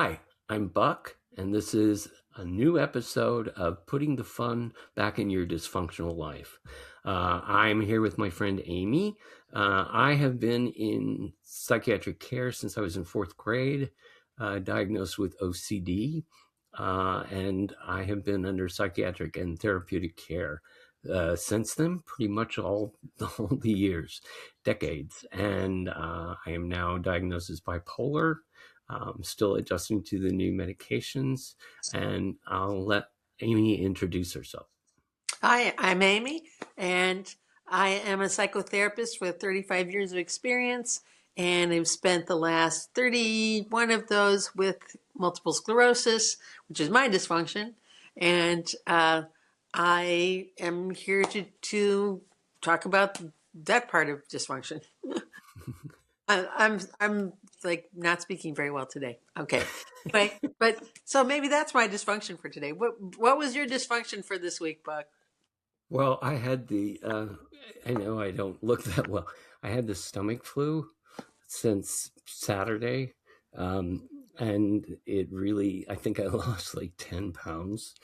Hi, I'm Buck, and this is a new episode of Putting the Fun Back in Your Dysfunctional Life. I'm here with my friend Amy. I have been in psychiatric care since I was in fourth grade, diagnosed with OCD, and I have been under psychiatric and therapeutic care since then, pretty much all the years, decades. And I am now diagnosed as bipolar. Still adjusting to the new medications, and I'll let Amy introduce herself. Hi, I'm Amy, and I am a psychotherapist with 35 years of experience, and I've spent the last 31 of those with multiple sclerosis, which is my dysfunction. And I am here to talk about that part of dysfunction. I'm like not speaking very well today. Okay, but so maybe that's my dysfunction for today. What was your dysfunction for this week, Buck? Well, I had I know I don't look that well. I had the stomach flu since Saturday. And it really, I think I lost like 10 pounds.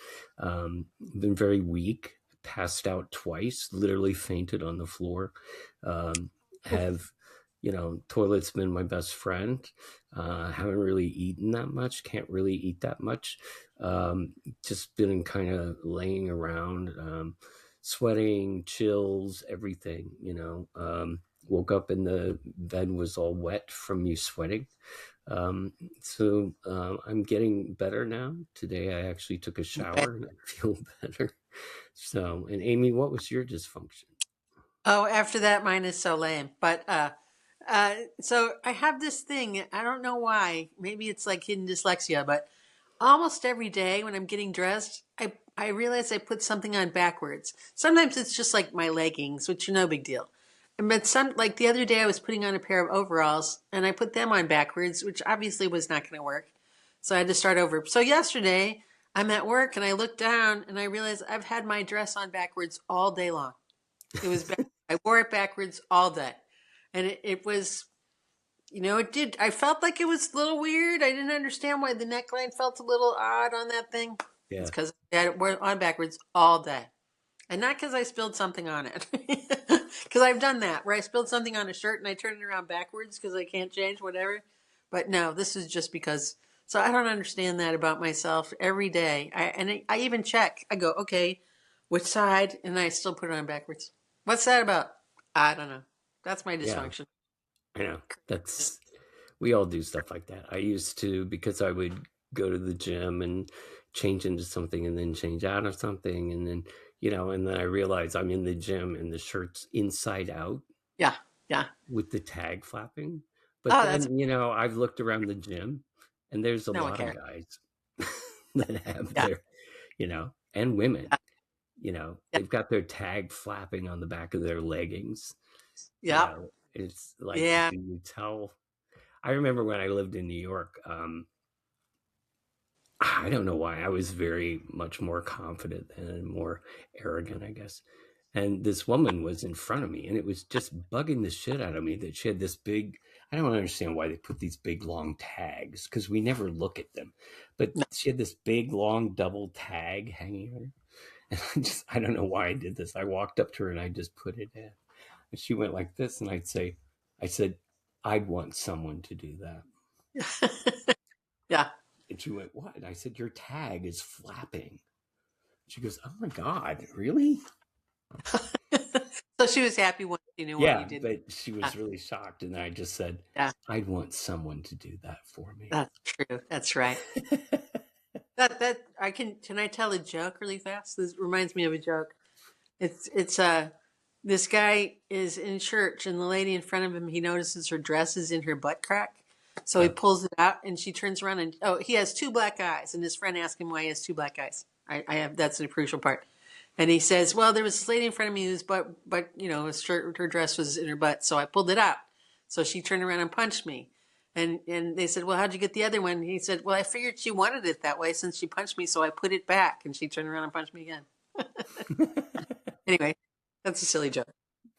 Been very weak, passed out twice, literally fainted on the floor. Have, toilet's been my best friend. Haven't really eaten that much, can't really eat that much. Just been kind of laying around, sweating, chills, everything, woke up and the bed was all wet from me sweating. I'm getting better now. Today I actually took a shower and I feel better. So, and Amy, what was your dysfunction? Oh, after that, mine is so lame. But so I have this thing. I don't know why. Maybe it's like hidden dyslexia, but almost every day when I'm getting dressed, I realize I put something on backwards. Sometimes it's just like my leggings, which are no big deal. But like the other day, I was putting on a pair of overalls and I put them on backwards, which obviously was not going to work. So I had to start over. So yesterday, I'm at work and I looked down and I realized I've had my dress on backwards all day long. It was I wore it backwards all day, and it was, it did. I felt like it was a little weird. I didn't understand why the neckline felt a little odd on that thing. It's Yeah. because I had it on backwards all day, and not because I spilled something on it. Because I've done that where I spilled something on a shirt and I turn it around backwards because I can't change whatever. But no, this is just because. So I don't understand that about myself every day. I even check. I go, okay, which side? And I still put it on backwards. What's that about? I don't know. That's my Yeah, dysfunction. I know. We all do stuff like that. I used to, because I would go to the gym and change into something and then change out of something. And then, and then I realize I'm in the gym and the shirt's inside out Yeah, yeah. with the tag flapping. But Oh, that's then, I've looked around the gym and there's a no one lot of cares. guys that have Yeah, and women, yeah, yeah, they've got their tag flapping on the back of their leggings. yeah, It's like, yeah. do you tell? I remember when I lived in New York, I don't know why I was very much more confident and more arrogant, I guess. And this woman was in front of me, and it was just bugging the shit out of me that she had this big. I don't understand why they put these big long tags because we never look at them. But No. she had this big long double tag hanging on her. And I don't know why I did this. I walked up to her and I just put it in. And she went like this, and I said, I'd want someone to do that. Yeah. And she went, what? And I said, your tag is flapping. She goes, oh my God, really? So she was happy when she knew what you Yeah, did. but she Yeah, was really shocked. And I just said, yeah, I'd want someone to do that for me. that's true. That's right. That can I tell a joke really fast? This reminds me of a joke. It's this guy is in church and the lady in front of him, he notices her dress is in her butt crack. So he uh, pulls it out and she turns around and he has two black eyes and his friend asks him why he has two black eyes. I have that's the crucial part. And he says, well, there was this lady in front of me whose but her dress was in her butt, so I pulled it out. So she turned around and punched me. And they said, well, how'd you get the other one? And he said, well, I figured she wanted it that way since she punched me, so I put it back. And she turned around and punched me again. Anyway, that's a silly joke.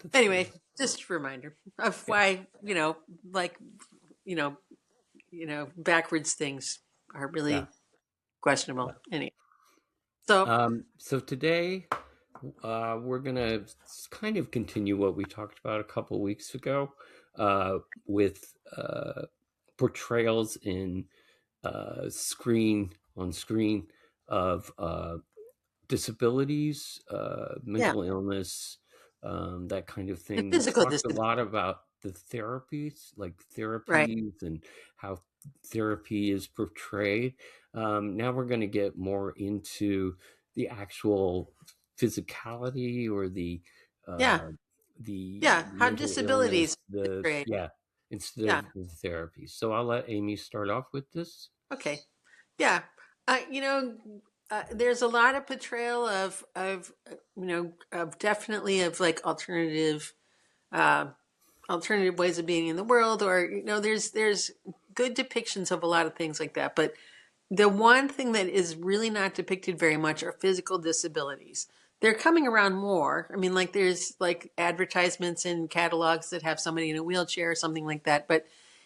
that's Anyway, funny. just a reminder of Yeah. why, like, backwards things are Yeah. really Yeah. questionable. Anyway, so So today we're gonna kind of continue what we talked about a couple weeks ago with portrayals in screen on screen of disabilities, yeah, mental illness, that kind of and thing. We physical talked a disability, lot about the therapies, like right? therapies and how therapy is portrayed. Now we're going to get more into the actual physicality or Yeah, uh, the yeah. How mental disabilities illness. are The portrayed. yeah, instead Yeah. of the therapy. So I'll let Amy start off with this. Okay. Yeah. You know, there's a lot of portrayal of definitely of like uh, alternative ways of being in the world, or there's good depictions of a lot of things like that. But the one thing that is really not depicted very much are physical disabilities. They're coming around more. I mean, like there's like advertisements and catalogs that have somebody in a wheelchair or something like that, but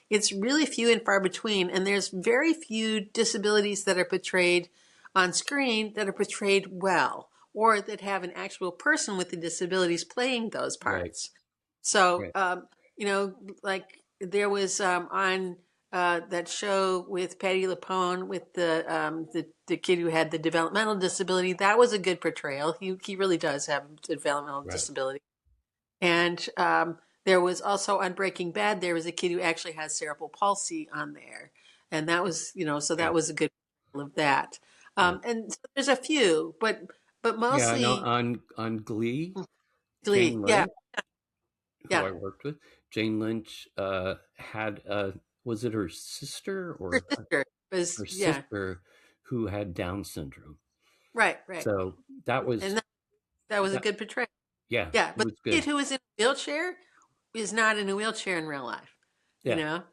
it's really few and far between. And there's very few disabilities that are portrayed on screen that are portrayed well, or that have an actual person with the disabilities playing those Right. parts. So, Right. like there was on that show with Patty LuPone with the kid who had the developmental disability. That was a good portrayal. He really does have a developmental Right. disability. And there was also on Breaking Bad. There was a kid who actually has cerebral palsy on there, and that was so Yeah. that was a good portrayal of that. Yeah. And so there's a few, but Yeah. I know mostly on Glee, Glee. Jane Yeah, Lynch, who yeah, I worked with, Jane Lynch had was it her sister her or sister was her yeah, sister who had Down syndrome? right, So that and was that was a that. good portrayal. Yeah, Yeah, it but was the kid good. who was in a wheelchair is not in a wheelchair in real life. You Yeah. know,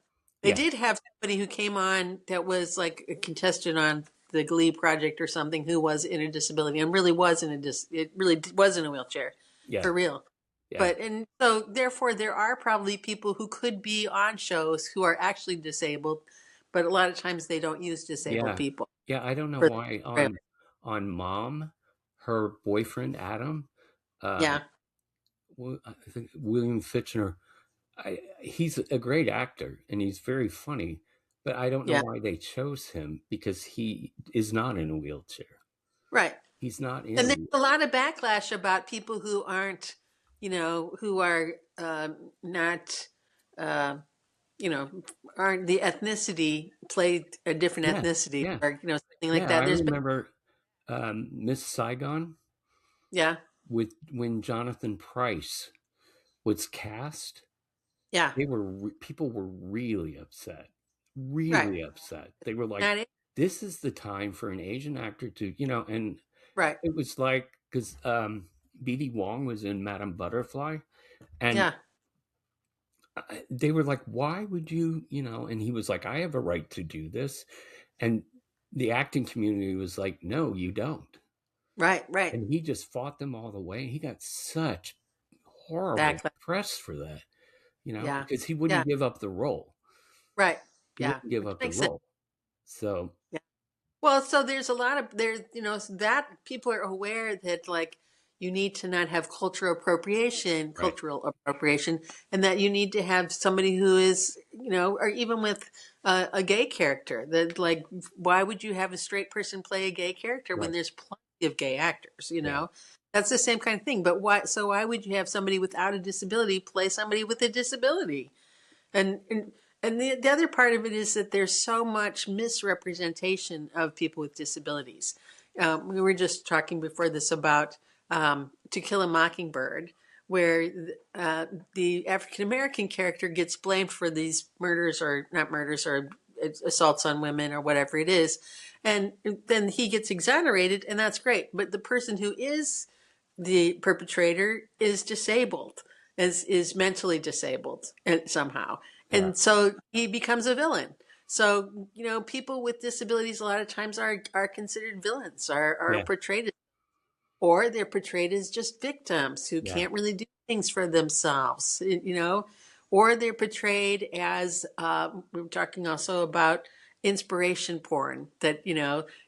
they Yeah. did have somebody who came on that was like a contestant on the Glee project or something who was in a disability and really was in it really was in a wheelchair Yeah. for real. Yeah. But and so therefore there are probably people who could be on shows who are actually disabled, but a lot of times they don't use disabled Yeah. people Yeah. I don't know for why the on Mom, her boyfriend Adam, uh, yeah, I think William Fitchner. He's a great actor and he's very funny, but I don't know yeah, why they chose him because he is not in a wheelchair. right. He's not in And a there's a lot of backlash about people who aren't, who are not, uh, you know, aren't the ethnicity played a different yeah, ethnicity yeah, or something like yeah. that. I There's been remember Miss Saigon yeah, with when Jonathan Pryce was cast. yeah, People were right, really upset. They were like, not it, "This is the time for an Asian actor to," and right, it was like because BD Wong was in Madame Butterfly, and yeah, they were like, "Why would you?" And he was like, "I have a right to do this," and the acting community was like, "No, you don't." right, And he just fought them all the way. He got such horrible backlash, press for that, yeah, because he yeah, wouldn't give up the role. right, He yeah, wouldn't give which up the makes sense. role. So, Yeah. Well, so there's a lot of there's that people are aware that like you need to not have right. cultural appropriation, and that you need to have somebody who is or even with a gay character that like why would you have a straight person play a gay character when Right. there's plenty of gay actors? Yeah. That's the same kind of thing. But why would you have somebody without a disability play somebody with a disability? And the other part of it is that there's so much misrepresentation of people with disabilities. We were just talking before this about To Kill a Mockingbird, where the African American character gets blamed for these murders or not murders or assaults on women or whatever it is. And then he gets exonerated, and that's great. But the person who is the perpetrator is disabled, is mentally disabled and somehow. Yeah. And so he becomes a villain. So, people with disabilities a lot of times are considered villains, are Yeah. portrayed, or they're portrayed as just victims who Yeah. can't really do things for themselves, or they're portrayed as we were talking also about inspiration porn that,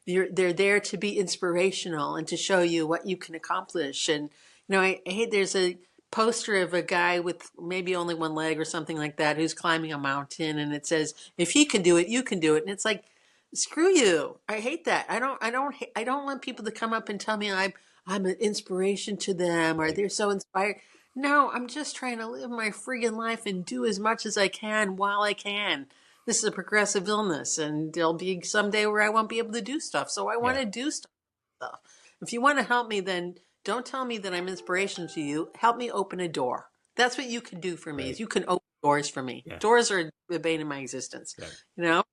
they're there to be inspirational and to show you what you can accomplish. And, I hate, there's a poster of a guy with maybe only one leg or something like that who's climbing a mountain, and it says, if he can do it, you can do it. And it's like, screw you. I hate that. I don't want people to come up and tell me I'm an inspiration to them or Right. they're so inspired. No, I'm just trying to live my friggin' life and do as much as I can while I can. This is a progressive illness, and there'll be someday where I won't be able to do stuff. So I want Yeah. to do stuff. If you want to help me, then don't tell me that I'm inspiration to you. Help me open a door. That's what you can do for me. Is Right. you can open doors for me. Yeah. Doors are the bane of my existence. Right. You know,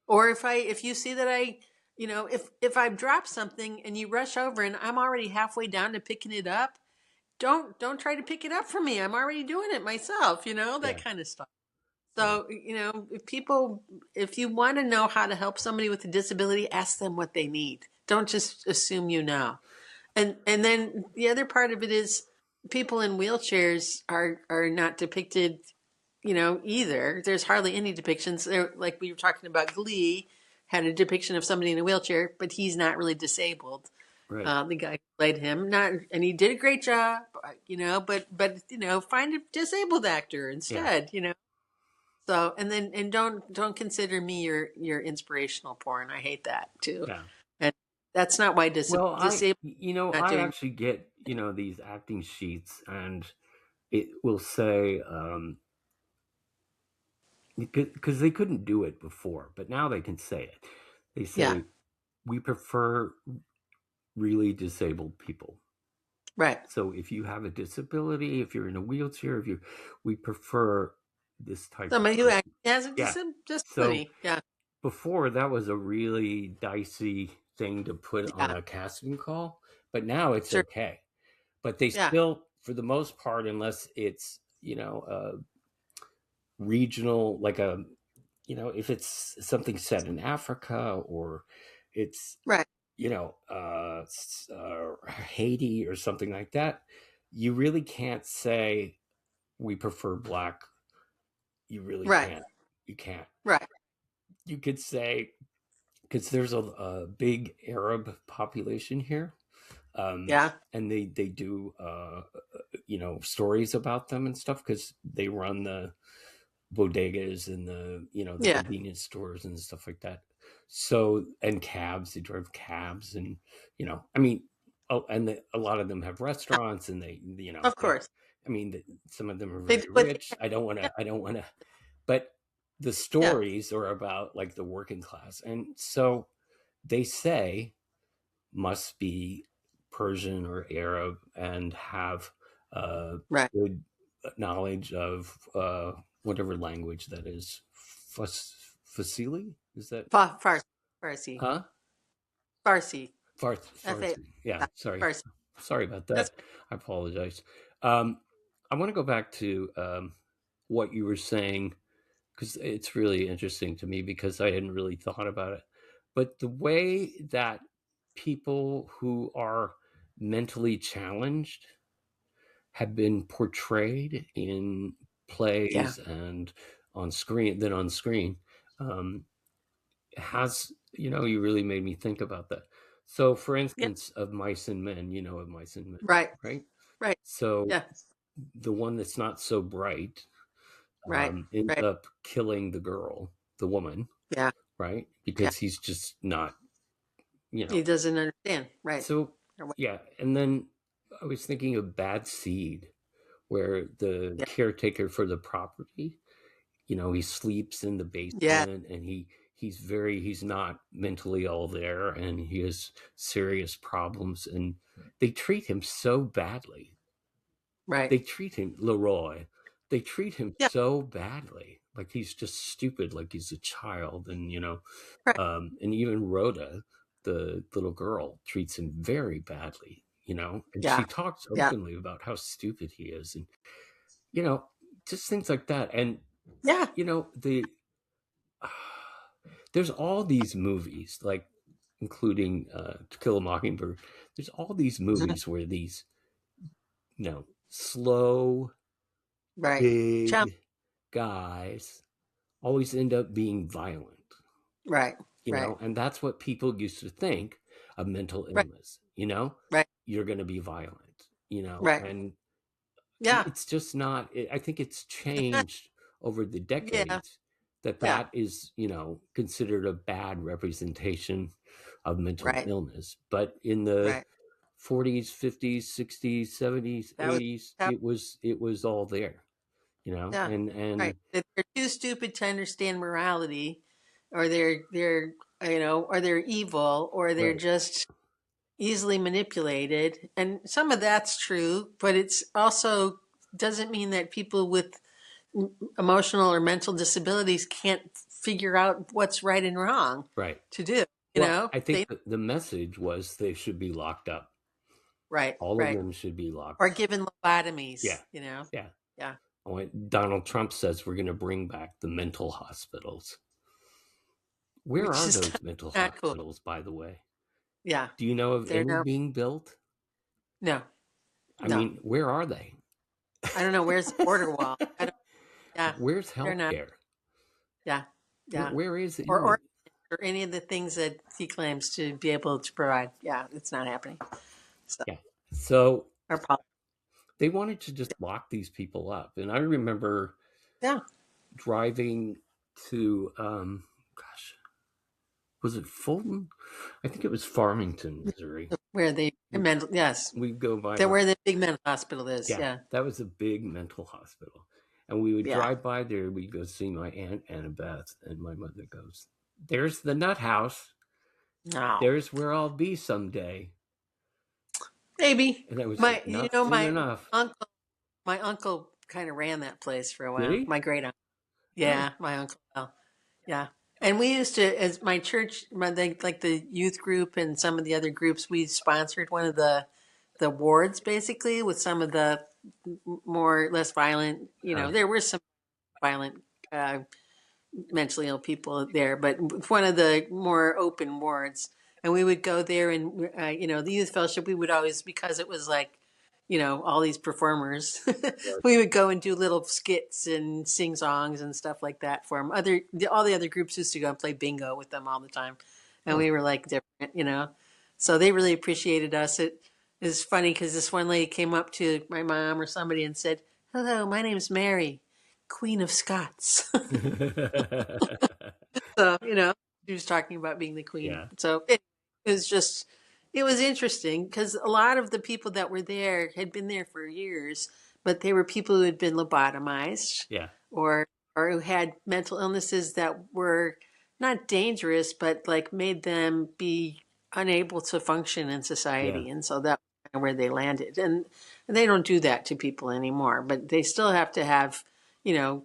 or if you see that if I've dropped something and you rush over and I'm already halfway down to picking it up, don't try to pick it up for me. I'm already doing it myself, that Yeah. kind of stuff. Yeah. So, if you want to know how to help somebody with a disability, ask them what they need. Don't just assume you know. And then the other part of it is people in wheelchairs are not depicted, either. There's hardly any depictions. There, like we were talking about, Glee had a depiction of somebody in a wheelchair, but he's not really disabled. Right. The guy who played him, not, and he did a great job, but find a disabled actor Yeah. instead. So, and don't consider me your inspirational porn. I hate that too. Yeah. And that's not why Well, disabled not I doing. actually get, these acting sheets, and it will say, because they couldn't do it before, but now they can say it. They Yeah, say, we prefer really disabled people. right. So if you have a disability, if you're in a wheelchair, we prefer this type of Somebody who person. actually has a Yeah. So disability. Yeah, before, that was a really dicey thing to put on yeah, a casting call, but now it's sure. okay. But they Yeah, still, for the most part, unless it's, regional, like if it's something set in Africa, or it's, right, Haiti or something like that, you really can't say we prefer black. You really right, can't. You can't. right. You could say, because there's a big Arab population here, Yeah, and they do stories about them and stuff, because they run the bodegas and the yeah, convenience stores and stuff like that. So, and cabs, they drive cabs, and I mean, oh, and a lot of them have restaurants, and of course. I mean, some of them are They very do what they rich. can. Yeah, I don't want to, but the yeah, stories are about, like, the working class, and so they say must be Persian or Arab, and have right. good knowledge of whatever language that is. Fasili? Is that? Farsi, Farsi, Huh? Farsi, F-A. Farsi. Yeah, sorry. Farsi. Sorry about That's that. I apologize. Um, I want to go back to what you were saying, because it's really interesting to me, because I hadn't really thought about it. But the way that people who are mentally challenged have been portrayed in yeah, plays and on screen, um, has, you really made me think about that. So, for yeah, instance, of Mice and Men, of Mice and Men, right, right? right. So Yeah, the one that's not so bright, right, ends right. up killing the woman, Yeah, right? yeah. Because he's just not, you know. He doesn't understand. Right. So, Or what- yeah. And then I was thinking of Bad Seed, where the Yeah, caretaker for the property, he sleeps in the yeah, basement, and he's not mentally all there, and he has serious problems, and they treat him so badly. right. They treat him, Leroy, they treat him Yeah, so badly, like he's just stupid, like he's a child. And right. and even Rhoda, the little girl, treats him very badly, and she Yeah, talks yeah, openly about how stupid he is, and you know just things like that. And yeah. the there's all these movies, like, including To Kill a Mockingbird. There's all these Mhm. movies where these, slow, Right. Chum. big guys always end up being violent. Right. you Right. know, and that's what people used to think of mental Right. illness, you know, Right. you're going to be violent, you know, Right. and Yeah. it's just not, I think it's It's not. changed over the Yeah. decades that Yeah. that is, you know, considered a bad representation of mental Right. illness. But in the Right. 40s, 50s, 60s, 70s, That was. 80s, That, it was all there, you know, yeah. Right. and If they're too stupid to understand morality, or they're or they're evil, or they're right, just easily manipulated. And some of that's true, but it's also doesn't mean that people with emotional or mental disabilities can't figure out what's right and wrong right. to do. You Well, know, I they think the message was they should be locked up. right, All of right, them should be locked or up. given Yeah, lobotomies. You know, yeah. yeah, Donald Trump says we're going to bring back the mental hospitals. Where which are is those mental not cool. hospitals, by the way? Yeah, Do you know of they're any no, being built? no, I no. mean, where are they? I don't know where's the border wall. I don't. Yeah, Where's they're not. healthcare? Yeah, yeah, Where is it? or You know, or any of the things that he claims to be able to provide. Yeah, it's not happening. So yeah. So our policy. they wanted to just lock these people up, and I remember Yeah, driving to, gosh, was it Fulton? I think it was Farmington, Missouri. where the We mental. Yes, we go by that the where the big mental hospital is. yeah, Yeah, that was a big mental hospital. And we would yeah. drive by there. We'd go see my aunt Annabeth, and my mother goes, "There's the nut house. No, There's where I'll be someday." maybe And I was like, my "Not soon enough." uncle my uncle kind of ran that place for a Did while. he? My great uncle. Oh, Yeah, my uncle. Well, yeah. And we used to, as my church, like the youth group and some of the other groups, we sponsored one of the wards basically with some of the more less violent. oh, There were some violent uh, mentally ill people there, but one of the more open wards. And we would go there, and the youth fellowship. We would always, because it was like, all these performers. We would go and do little skits and sing songs and stuff like that for them. All the other groups used to go and play bingo with them all the time, and oh. we were like different. So they really appreciated us. It is funny because this one lady came up to my mom or somebody and said, "Hello, my name's Mary, Queen of Scots." So, she was talking about being the queen. Yeah, So it was just, it was interesting because a lot of the people that were there had been there for years, but they were people who had been lobotomized yeah, or who had mental illnesses that were not dangerous, but like made them be unable to function in yeah, society. And so that was kind of where they landed. And they don't do that to people anymore, but they still have to have,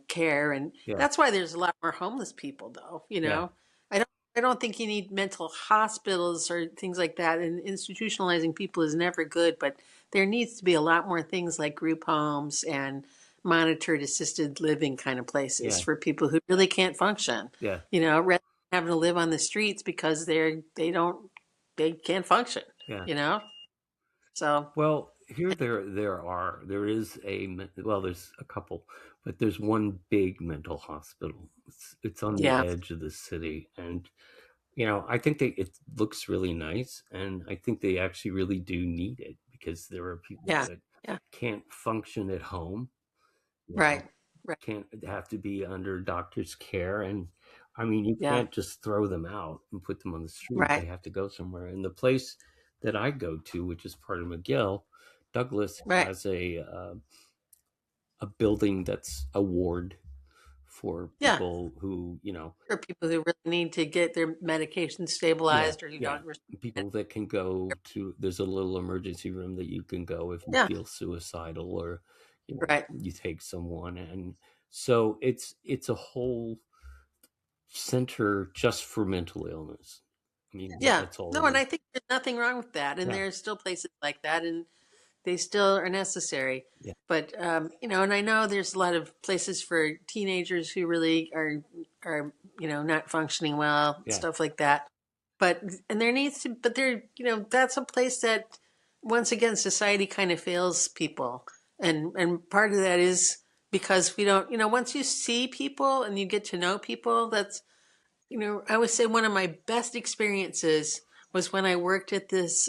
care. And yeah, that's why there's a lot more homeless people, though. yeah, I don't think you need mental hospitals or things like that. And institutionalizing people is never good, but there needs to be a lot more things like group homes and monitored assisted living kind of places yeah, for people who really can't function. yeah, Rather than having to live on the streets because they can't function. yeah. You know, so Well, here there is well, there's a couple, but there's one big mental hospital. It's on the yeah, edge of the city, and I think it looks really nice, and I think they actually really do need it because there are people yeah, that yeah, can't function at home, you right, know, right, can't have to be under doctor's care, and I mean, you yeah, can't just throw them out and put them on the street. right, They have to go somewhere. And the place that I go to, which is part of McGill, Douglas right. has a building that's a ward for Yeah, people who for people who really need to get their medication yeah, stabilized or who yeah, don't respond. people that can go to. There's a little emergency room that you can go if you Yeah, feel suicidal or right. you take someone, and so it's a whole center just for mental illness. I mean, Yeah. that's all No, it and is. I think there's nothing wrong with that. And Yeah, there's still places like that, and they still are necessary. yeah, But and I know there's a lot of places for teenagers who really are not functioning well, yeah, stuff like that. But and there needs to, but there, that's a place that once again society kind of fails people, and part of that is because we don't, once you see people and you get to know people, I would say one of my best experiences was when I worked at this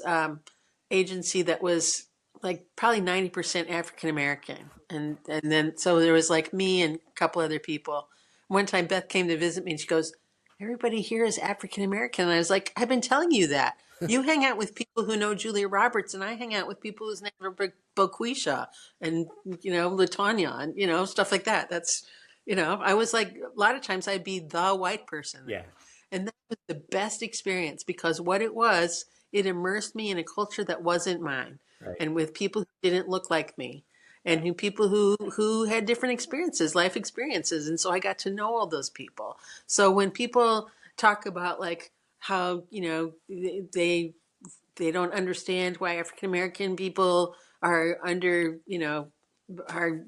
agency that was like probably 90% African American. And then, so there was like me and a couple other people. One time Beth came to visit me and she goes, "Everybody here is African American." And I was like, "I've been telling you that. You hang out with people who know Julia Roberts, and I hang out with people whose names are Boquisha and, Latanya and, stuff like that. I was like, a lot of times I'd be the white person Yeah. there. And that was the best experience because what it was, it immersed me in a culture that wasn't mine Right. and with people who didn't look like me and people who had different experiences, life experiences. And so I got to know all those people. So when people talk about like how, they don't understand why African American people are under, are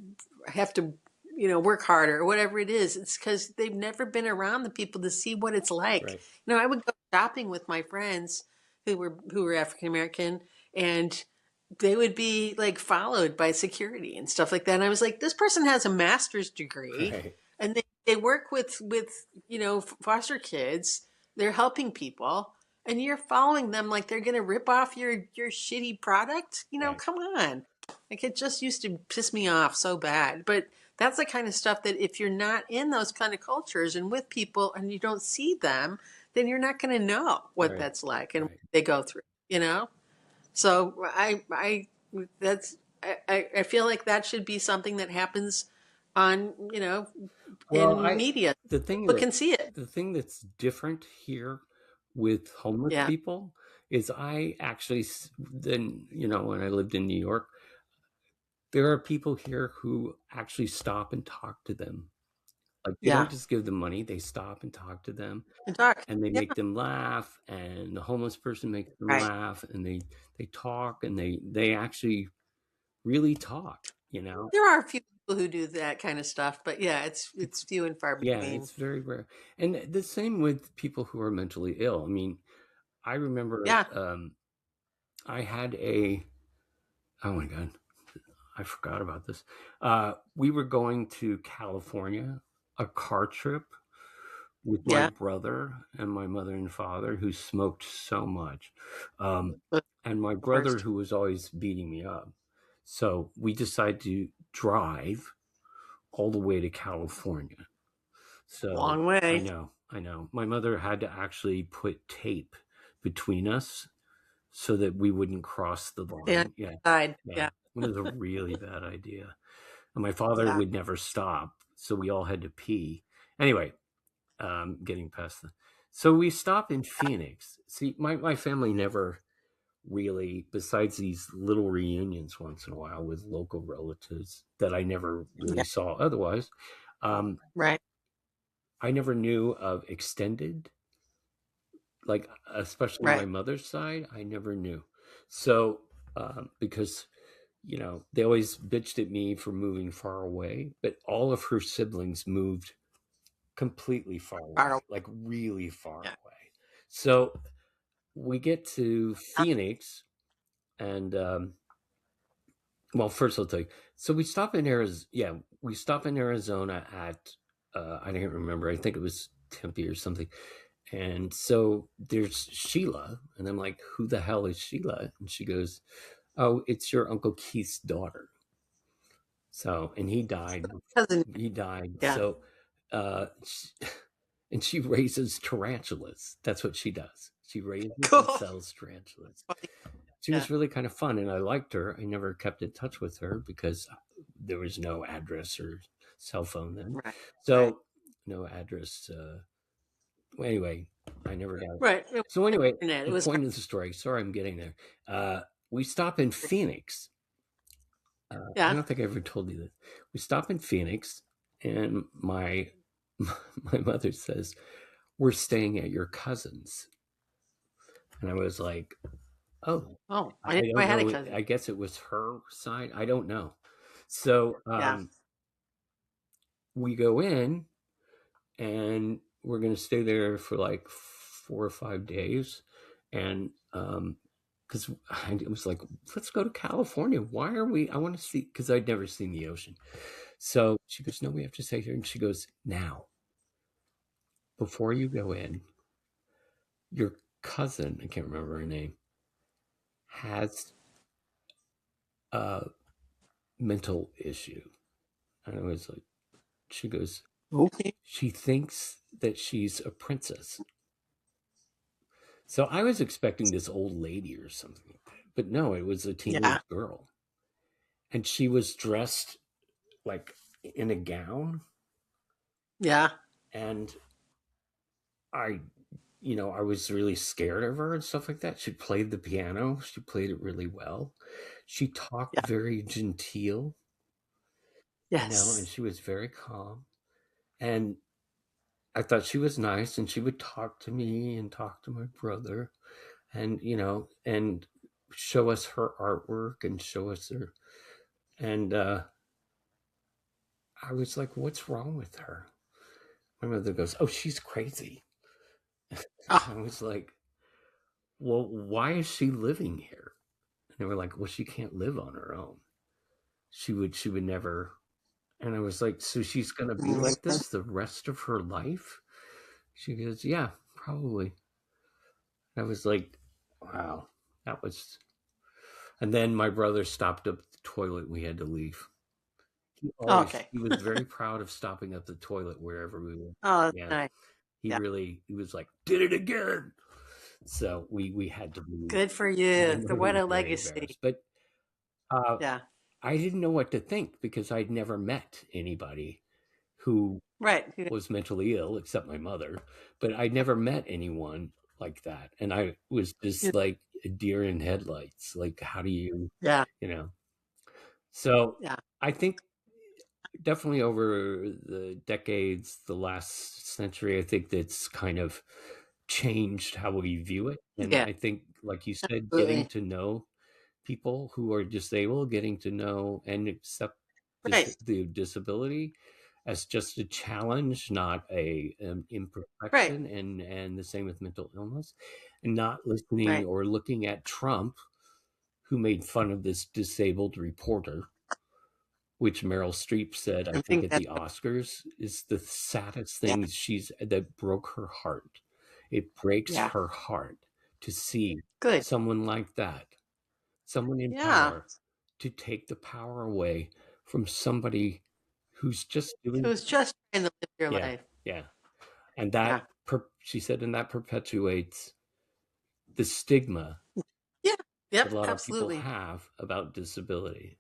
have to, work harder or whatever it is. It's because they've never been around the people to see what it's like. Right. I would go shopping with my friends who were African American, and they would be like followed by security and stuff like that. And I was like, this person has a master's degree, Right. and they work with foster kids. They're helping people, and you're following them like they're gonna rip off your shitty product. Right. Come on. Like it just used to piss me off so bad. But that's the kind of stuff that if you're not in those kind of cultures and with people and you don't see them, then you're not going to know what Right. that's like and what Right. they go through. So that's, I feel like that should be something that happens on, Well, in I media. the thing People that can see it. the thing that's different here with homeless Yeah. people is I actually then when I lived in New York, there are people here who actually stop and talk to them. Like they don't Yeah. just give them money; they stop and talk to them, And talk. and they Yeah. make them laugh, and the homeless person makes them Right. laugh, and they talk, and they actually really talk. There are a few people who do that kind of stuff, but yeah, it's few and far Yeah, between. it's very rare. And the same with people who are mentally ill. I mean, I remember Yeah. I had oh my God, I forgot about this. We were going to California, a car trip with my Yeah. brother and my mother and father who smoked so much. The And my brother worst. who was always beating me up. So we decided to drive all the way to California. So Long way. I know. My mother had to actually put tape between us so that we wouldn't cross the Yeah. line. Yeah, Side. yeah. Yeah. It was a really bad idea. And my father Yeah. would never stop, so we all had to pee. Anyway, getting past the. So we stop in Phoenix. See, my family never really, besides these little reunions once in a while with local relatives that I never really Yeah. saw otherwise, um, Right. I never knew of extended, like especially my Right. mother's side. I never knew. So because they always bitched at me for moving far away, but all of her siblings moved completely far Far away, away. like really far Yeah. away. So we get to Phoenix, and well, first I'll tell you. So we stop in Arizona. Yeah, we stop in Arizona at I can't remember. I think it was Tempe or something. And so there's Sheila, and I'm like, "Who the hell is Sheila?" And she goes, "Oh, it's your Uncle Keith's daughter." So, and he died. Cousin. He died. Yeah. So, she, and she raises tarantulas. That's what she does. She raises and Cool. sells tarantulas. Funny. She Yeah. was really kind of fun, and I liked her. I never kept in touch with her because there was no address or cell phone then. Right. Right. So, no address. Well, anyway, I never got it. Right. It was So, anyway, internet. It the was point of the story, sorry, I'm getting there. We stop in Phoenix. I yeah. don't think I ever told you this. We stop in Phoenix, and my mother says, "We're staying at your cousin's," and I was like, "Oh, Oh, I I didn't know I don't had a know. cousin. I guess it was her side. I don't know." So Yeah. we go in, and we're going to stay there for like 4 or 5 days, and because it was like, let's go to California. Why are we? I want to see, because I'd never seen the ocean. So she goes, no, we have to stay here. And she goes, now. before you go in, your cousin, I can't remember her name, has a mental issue. And I was like, she goes, Okay. she thinks that she's a princess. So I was expecting this old lady or something, but no, it was a Yeah. teenage girl. And she was dressed like in a gown. Yeah. And I, I was really scared of her and stuff like that. She played the piano, she played it really well. She talked Yeah. very genteel, and Yes. she was very calm. And I thought she was nice, and she would talk to me and talk to my brother, and and show us her artwork and show us her. And I was like, "What's wrong with her?" My mother goes, "Oh, she's crazy." Oh. I was like, "Well, why is she living here?" And they were like, "Well, she can't live on her own. She would never." And I was like, "So she's gonna be like Mhm. this the rest of her life?" She goes, "Yeah, probably." I was like, "Wow, that was." And then my brother stopped up the toilet. We had to leave. Okay. He was very proud of stopping up the toilet wherever we went. Oh, that's Yeah, nice. Yeah. he was like, "Did it again." So we had to leave. Good for My you. mother What was a very legacy. embarrassed, but uh, Yeah. I didn't know what to think because I'd never met anybody who Right. was mentally ill except my mother, but I'd never met anyone like that. And I was just like a deer in headlights. Like, how do you, Yeah. you know? So Yeah. I think definitely over the decades, the last century, I think that's kind of changed how we view it. And Yeah. I think, like you said, getting Absolutely. to know people who are disabled, getting to know and accept Right. the disability as just a challenge, not a Right. imperfection, and the same with mental illness, and not listening Right. or looking at Trump, who made fun of this disabled reporter, which Meryl Streep said, I I think think at that's the Oscars, is the saddest yeah. thing that broke her heart. It breaks Yeah. her heart to see Good. someone like that, someone in Yeah. power, to take the power away from somebody who's just doing. Who's just trying to live your Yeah, life. yeah. And that, Yeah. she said, and that perpetuates the stigma Yeah. that a Yep. lot of people Absolutely. have about disability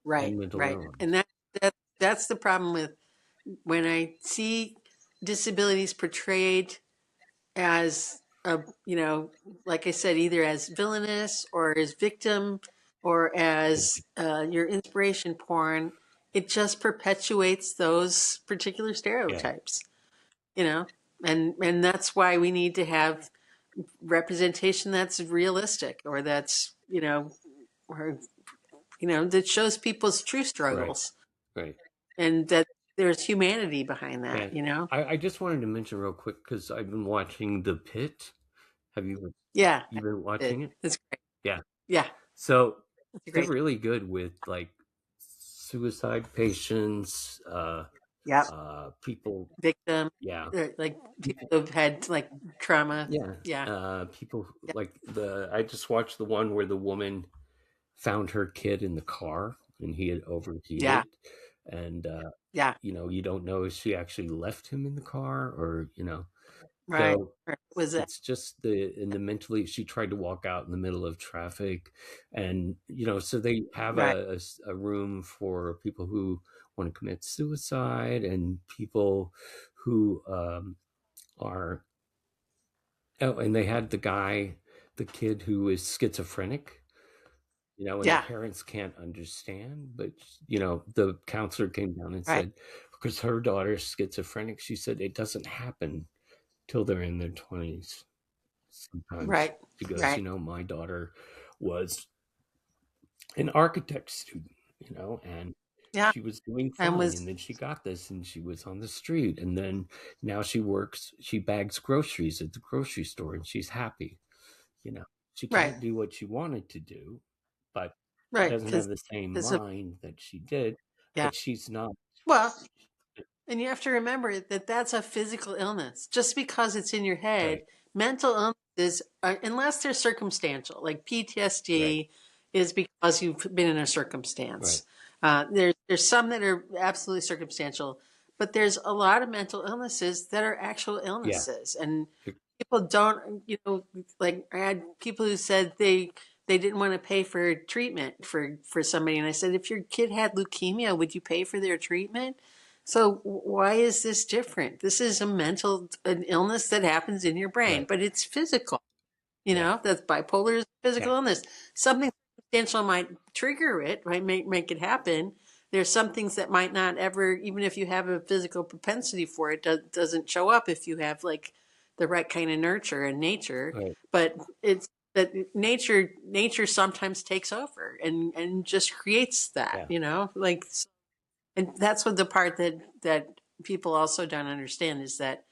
and Right. mental Right. And illness. that's the problem with when I see disabilities portrayed as a, like I said, either as villainous or as victim or as your inspiration porn. It just perpetuates those particular Yeah, stereotypes, you know, and that's why we need to have representation that's realistic or that's or that shows people's true right, struggles right. and that there's humanity behind Yeah. that. I just wanted to mention real quick because I've been watching The Pit. Have Yeah, you been it, watching it? it's great. Yeah. Yeah, So it's they're great. really good with like suicide patients, Yeah, people. victim, Yeah, like people people. who've had like trauma. Yeah, Yeah, people yeah, like the. I just watched the one where the woman found her kid in the car and he had yeah, overheated, and yeah. you don't know if she actually left him in the car or. Right. So Right. Was it? it's just the mentally, she tried to walk out in the middle of traffic, and so they have Right. a room for people who want to commit suicide and people who are. Oh, and they had the kid who is schizophrenic, and the Yeah. parents can't understand, but the counselor came down and Right. said, because her daughter's schizophrenic, she said it doesn't happen till they're in their 20s. Sometimes Right. she goes, Right. my daughter was an architect student, and Yeah. she was doing And fine. was And then she got this and she was on the street. And then now she bags groceries at the grocery store and she's happy. You know, she right. can't do what she wanted to do, but she Right. doesn't have the same Because of mind that she did, yeah. but she's not. Well, And you have to remember that that's a physical illness. Just because it's in your head, Right. mental illnesses, unless they're circumstantial, like Right. PTSD is because you've been in a Right. circumstance. There's some that are absolutely circumstantial, but there's a lot of mental illnesses that are actual Yeah. illnesses. And people don't, like I had people who said they didn't want to pay for treatment for somebody, and I said, if your kid had leukemia, would you pay for their treatment? So why is this different? This is an illness that happens in your brain, Right. but it's physical. Yeah. That's bipolar is a Yeah. physical illness. Something substantial might trigger it, right? Make it happen. There's some things that might not ever, even if you have a physical propensity for it, doesn't show up if you have like the right kind of nurture and nature. Right. But it's that nature sometimes takes over and just creates that, Yeah. like, and that's what the part that people also don't understand is that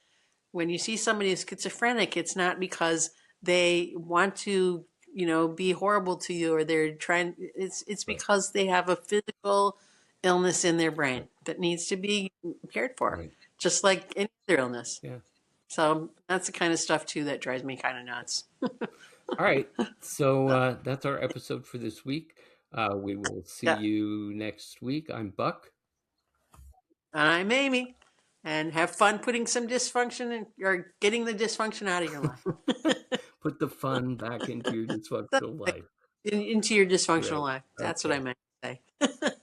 when you see somebody who's schizophrenic, it's not because they want to, be horrible to you or they're trying. It's Right. because they have a physical illness in their brain Right. that needs to be cared for, Right. just like any other illness. Yeah. So that's the kind of stuff too that drives me kind of nuts. All right. So that's our episode for this week. We will see Yeah, you next week. I'm Buck. I'm Amy, and have fun putting some dysfunction or getting the dysfunction out of your life. Put the fun back into your dysfunctional life. Into your dysfunctional Right. life. That's what I Okay. meant to say.